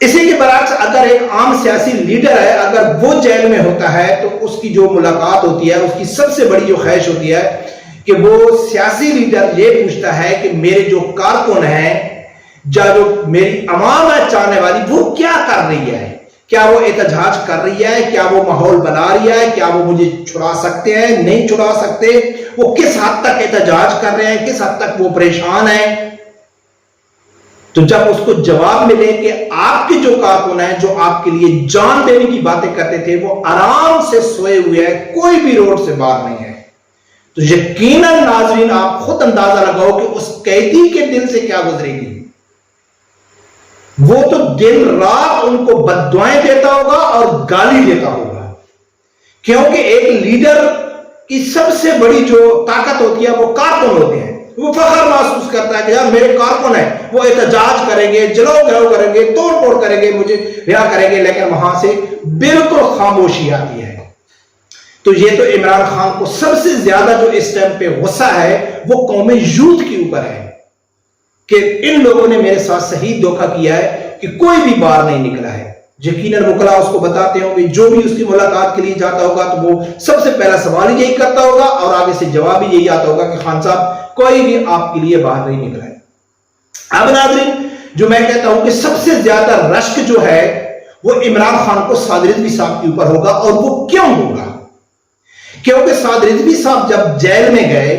اسی کے برعکس اگر ایک عام سیاسی لیڈر ہے، اگر وہ جیل میں ہوتا ہے تو اس کی جو ملاقات ہوتی ہے، اس کی سب سے بڑی جو خواہش ہوتی ہے کہ وہ سیاسی لیڈر یہ پوچھتا ہے کہ میرے جو کارکن ہیں یا جو میری عوام ہے چاہنے والی، وہ کیا کر رہی ہے؟ کیا وہ احتجاج کر رہی ہے؟ کیا وہ ماحول بنا رہی ہے؟ کیا وہ مجھے چھڑا سکتے ہیں؟ نہیں چھڑا سکتے؟ وہ کس حد تک احتجاج کر رہے ہیں؟ کس حد تک وہ پریشان ہیں؟ تو جب اس کو جواب ملے کہ آپ کے جو کارکن ہیں جو آپ کے لیے جان دینے کی باتیں کرتے تھے وہ آرام سے سوئے ہوئے ہیں، کوئی بھی روڈ سے باہر نہیں ہے، تو یقیناً ناظرین آپ خود اندازہ لگاؤ کہ اس قیدی کے دل سے کیا گزرے گی۔ وہ تو دن رات ان کو بددعائیں دیتا ہوگا اور گالی دیتا ہوگا، کیونکہ ایک لیڈر کی سب سے بڑی جو طاقت ہوتی ہے وہ کارکن ہوتے ہیں۔ وہ فخر محسوس کرتا ہے کہ یار میرے کارکن ہیں، وہ احتجاج کریں گے، جلو گرو کریں گے، توڑ پھوڑ کریں گے، مجھے رہا کریں گے، لیکن وہاں سے بالکل خاموشی آتی ہے۔ تو یہ تو عمران خان کو سب سے زیادہ جو اس ٹائم پہ غصہ ہے وہ قوم یوتھ کے اوپر ہے کہ ان لوگوں نے میرے ساتھ صحیح دھوکہ کیا ہے کہ کوئی بھی باہر نہیں نکلا ہے۔ یقیناً وکلا اس کو بتاتے ہوں کہ جو بھی اس کی ملاقات کے لیے جاتا ہوگا تو وہ سب سے پہلا سوال یہی کرتا ہوگا اور آگے سے جواب بھی یہی آتا ہوگا کہ خان صاحب کوئی بھی آپ کے لیے باہر نہیں نکلا ہے۔ اب ناظرین جو میں کہتا ہوں کہ سب سے زیادہ رشک جو ہے وہ عمران خان کو سعد رضوی صاحب کے اوپر ہوگا، اور وہ کیوں ہوگا؟ کیونکہ سعد رضوی صاحب جب جیل میں گئے،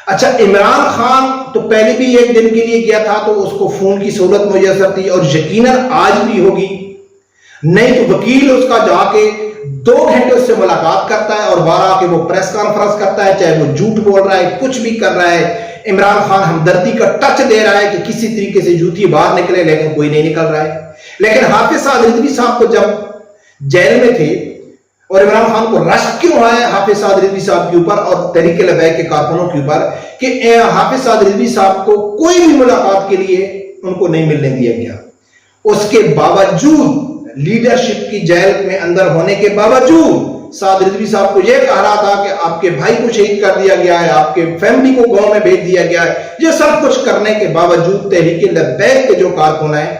اچھا عمران خان تو پہلے بھی ایک دن کے لیے گیا تھا تو اس کو فون کی سہولت میسر تھی اور یقیناً آج بھی ہوگی، نہیں تو وکیل اس کا جا کے 2 گھنٹے اس سے ملاقات کرتا ہے اور بارہ کے وہ پریس کانفرنس کرتا ہے، چاہے وہ جھوٹ بول رہا ہے، کچھ بھی کر رہا ہے، عمران خان ہمدردی کا ٹچ دے رہا ہے کہ کسی طریقے سے جوتی باہر نکلے، لیکن کوئی نہیں نکل رہا ہے۔ لیکن حافظ سعد رضوی صاحب کو جب جیل میں تھے اور عمران خان کو رشک کیوں ہے حافظ سعد رضوی صاحب کے اوپر اور تحریک لبیک کے کارکنوں کے اوپر کہ حافظ سعد رضوی صاحب کو کوئی بھی ملاقات کے لیے ان کو نہیں ملنے دیا گیا، اس کے باوجود لیڈرشپ کی جیل میں اندر ہونے کے باوجود سعد رضوی صاحب کو یہ کہا رہا تھا کہ آپ کے بھائی کو شہید کر دیا گیا ہے، آپ کے فیملی کو گاؤں میں بھیج دیا گیا ہے۔ یہ سب کچھ کرنے کے باوجود تحریک لبیک کے جو کارکن ہیں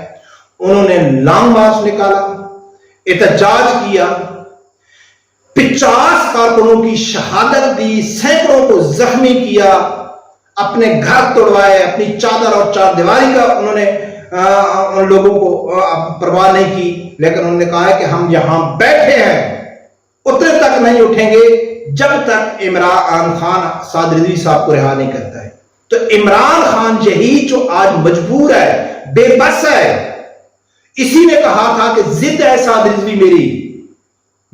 انہوں نے لانگ مارچ نکالا، احتجاج کیا، 50 کارکنوں کی شہادت دی، سینکڑوں کو زخمی کیا، اپنے گھر توڑوائے، اپنی چادر اور چار دیواری کا انہوں نے ان لوگوں کو پرواہ نہیں کی، لیکن انہوں نے کہا ہے کہ ہم یہاں بیٹھے ہیں، اتنے تک نہیں اٹھیں گے جب تک عمران خان سعد رضوی صاحب کو رہا نہیں کرتا ہے۔ تو عمران خان یہی جو آج مجبور ہے، بے بس ہے، اسی نے کہا تھا کہ ضد ہے سعد رضوی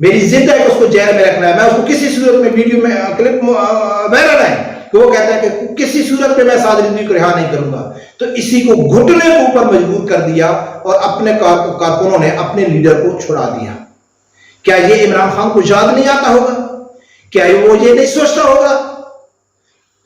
میری ضد ہے کہ اس کو جیل میں رکھنا ہے، میں اس کو کسی صورت میں ویڈیو میں کلپ وائرل ہے کہ وہ کہتا ہے کہ کسی صورت میں سعد رضوی کو رہا نہیں کروں گا، تو اسی کو گھٹنے کے اوپر مجبور کر دیا اور اپنے کارکنوں نے اپنے لیڈر کو چھڑا دیا۔ کیا یہ عمران خان کو یاد نہیں آتا ہوگا؟ کیا وہ یہ نہیں سوچتا ہوگا؟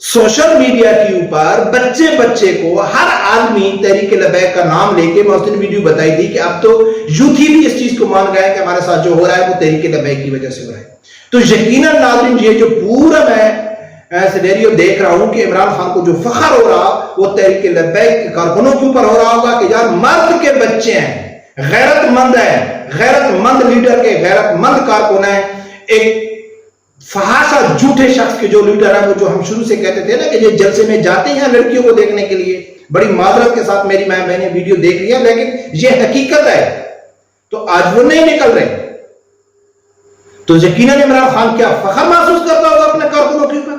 سوشل میڈیا کے اوپر بچے کو ہر آدمی تحریک لبیک کا نام لے کے، میں اس دن ویڈیو بتائی تھی کہ اب تو یوتھی بھی اس چیز کو مان گئے کہ ہمارے ساتھ جو ہو رہا ہے وہ تحریک لبیک کی وجہ سے ہو رہا ہے۔ تو یقیناً ناظرین یہ جو پورا میں سینیریو دیکھ رہا ہوں کہ عمران خان کو جو فخر ہو رہا وہ تحریک لبیک کے کارکنوں کے اوپر ہو رہا ہوگا کہ یار مرد کے بچے ہیں، غیرت مند ہیں، غیرت مند لیڈر کے غیرت مند کارکن ہیں، ایک فحاشا جھوٹے شخص کے جو لیڈر ہیں، وہ جو ہم شروع سے کہتے تھے نا کہ یہ جلسے میں جاتے ہیں لڑکیوں کو دیکھنے کے لیے، بڑی معذرت کے ساتھ میری میں نے ویڈیو دیکھ لیا لیکن یہ حقیقت ہے، تو آج وہ نہیں نکل رہے، تو یقیناً عمران خان کیا فخر محسوس کرتا ہوگا اپنے کارکنوں کے اوپر۔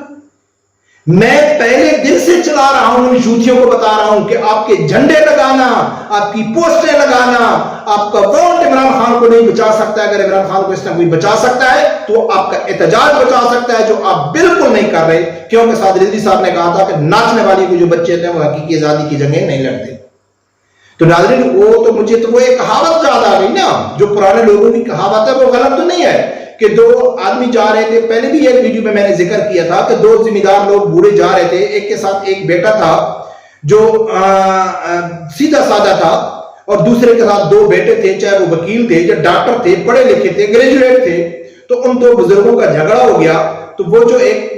میں پہلے دن سے چلا رہا ہوں، یوتھیوں کو بتا رہا ہوں کہ آپ کے جھنڈے لگانا، آپ کی پوسٹیں لگانا، آپ کا ووٹ عمران خان کو نہیں بچا سکتا ہے۔ اگر عمران خان کو اس طرح کوئی بچا سکتا ہے تو آپ کا احتجاج بچا سکتا ہے، جو آپ بالکل نہیں کر رہے، کیونکہ سعد رضوی صاحب نے کہا تھا کہ ناچنے والی کو جو بچے تھے وہ حقیقی آزادی کی جنگیں نہیں لڑتے۔ تو ناظرین مجھے تو وہ ایک کہاوت یاد آ گئی نا، جو پرانے لوگوں کی کہاوت ہے، وہ غلط تو نہیں ہے کہ 2 آدمی جا رہے تھے، پہلے بھی ایک ویڈیو میں نے ذکر کیا تھا کہ 2 ذمہ دار لوگ بوڑھے جا رہے تھے، ایک کے ساتھ ایک بیٹا تھا جو سیدھا سادہ تھا اور دوسرے کے ساتھ 2 بیٹے تھے، چاہے وہ وکیل تھے یا ڈاکٹر تھے، پڑھے لکھے تھے، گریجویٹ تھے، تو ان 2 بزرگوں کا جھگڑا ہو گیا، تو وہ جو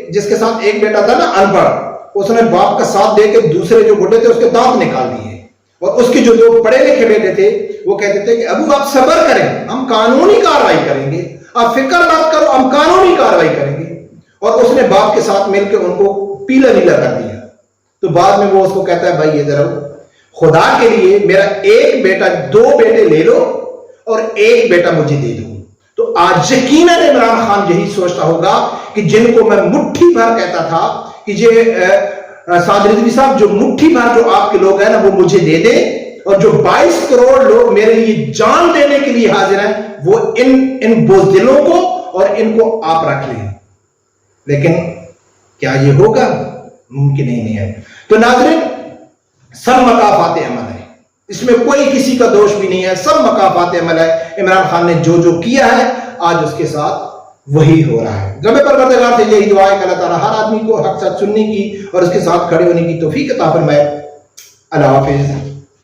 جس کے ساتھ ایک بیٹا تھا نا ان پڑھ، اس نے باپ کا ساتھ دے کے دوسرے جو بوڑھے تھے اس کے دانت نکال دیے، اور اس کے جو دو پڑھے لکھے بیٹے تھے وہ کہتے تھے کہ ابو آپ صبر کریں، ہم قانونی کارروائی کریں گے، آپ فکر مت کرو، ہم قانونی کارروائی کریں گے۔ اور اس نے باپ کے ساتھ مل کے ان کو پیلا نیلا کر دیا۔ تو بعد میں وہ اس کو کہتا ہے بھائی ادھر آؤ، خدا کے لیے میرا ایک بیٹا، دو بیٹے لے لو اور ایک بیٹا مجھے دے دو۔ تو آج یقیناً عمران خان یہی سوچتا ہوگا کہ جن کو میں مٹھی بھر کہتا تھا کہ یہ سعد رضوی صاحب جو مٹھی بھر جو آپ کے لوگ ہیں نا وہ مجھے دے دیں، اور جو 22 کروڑ لوگ میرے لیے جان دینے کے لیے حاضر ہیں وہ ان بزدلوں کو اور ان کو آپ رکھ لیں۔ لیکن کیا یہ ہوگا؟ ممکن ہی نہیں ہے۔ تو ناظرین، سب مکافات عمل ہے، اس میں کوئی کسی کا دوش بھی نہیں ہے، سب مکافات عمل ہے۔ عمران خان نے جو جو کیا ہے آج اس کے ساتھ وہی ہو رہا ہے۔ رب پروردگار سے یہی دعا ہے کہ اللہ تعالیٰ ہر آدمی کو حق سچ سننے کی اور اس کے ساتھ کھڑے ہونے کی توفیق عطا فرمائے۔ اللہ حافظ۔